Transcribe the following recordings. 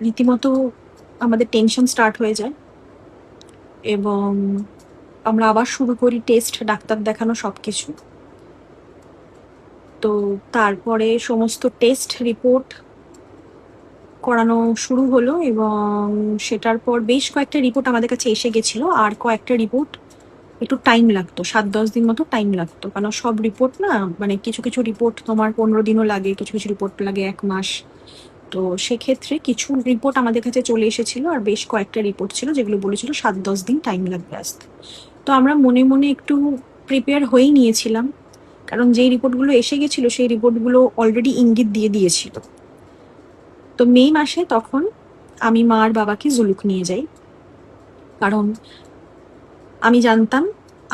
রীতিমতো আমাদের tension start হয়ে যায় এবং আমরা আবার শুরু করি টেস্ট, ডাক্তার দেখানো, সব কিছু। তো তারপরে সমস্ত টেস্ট রিপোর্ট করানো শুরু হলো এবং সেটার পর বেশ কয়েকটা রিপোর্ট আমাদের কাছে এসে গেছিলো। আর কয়েকটা রিপোর্ট একটু টাইম লাগতো, 7-10 দিন মতো টাইম লাগতো, কারণ সব রিপোর্ট না, মানে কিছু কিছু রিপোর্ট তোমার 15 দিনও লাগে, কিছু কিছু রিপোর্ট লাগে 1 মাস। তো সেক্ষেত্রে কিছু রিপোর্ট আমাদের কাছে চলে এসেছিলো আর বেশ কয়েকটা রিপোর্ট ছিল যেগুলো বলেছিল 7-10 দিন টাইম লাগবে আসতে। তো আমরা মনে মনে একটু প্রিপেয়ার হয়েই নিয়েছিলাম, কারণ যেই রিপোর্টগুলো এসে গেছিলো সেই রিপোর্টগুলো অলরেডি ইঙ্গিত দিয়ে দিয়েছিল। তো মে মাসে তখন আমি মা আর বাবাকে জুলুক নিয়ে যাই, কারণ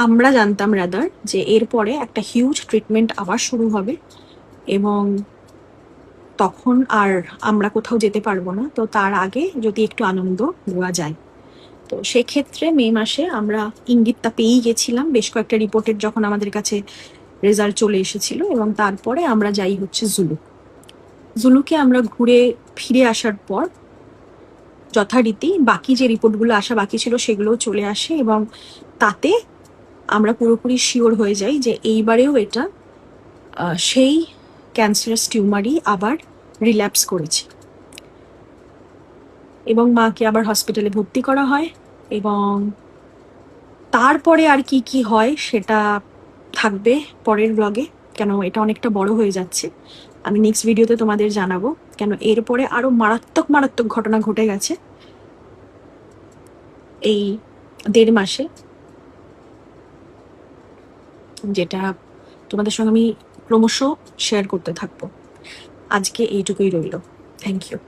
আমরা জানতাম রাদার যে এরপরে একটা হিউজ ট্রিটমেন্ট আবার শুরু হবে এবং তখন আর আমরা কোথাও যেতে পারবো না। তো তার আগে যদি একটু আনন্দ নেওয়া যায়, তো সেক্ষেত্রে মে মাসে আমরা ইঙ্গিতটা পেয়েই গেছিলাম বেশ কয়েকটা রিপোর্টের যখন আমাদের কাছে রেজাল্ট চলে এসেছিল। এবং তারপরে আমরা যাই হচ্ছে জুলুকে আমরা ঘুরে ফিরে আসার পর যথারীতি বাকি যে রিপোর্টগুলো আসা বাকি ছিল সেগুলোও চলে আসে এবং তাতে আমরা পুরোপুরি শিওর হয়ে যাই যে এইবারেও এটা সেই ক্যান্সারাস টিউমারই আবার রিল্যাপস করেছে। এবং মাকে আবার হসপিটালে ভর্তি করা হয় এবং তারপরে আর কি কি হয় সেটা থাকবে পরের ব্লগে, কেন এটা অনেকটা বড় হয়ে যাচ্ছে। আমি নেক্সট ভিডিওতে তোমাদের জানাবো, কেন এরপরে আরো মারাত্মক মারাত্মক ঘটনা ঘটে গেছে এই 1.5 মাসে, যেটা তোমাদের সঙ্গে আমি ক্রমশ শেয়ার করতে থাকবো। আজকে এইটুকুই রইল। Thank you.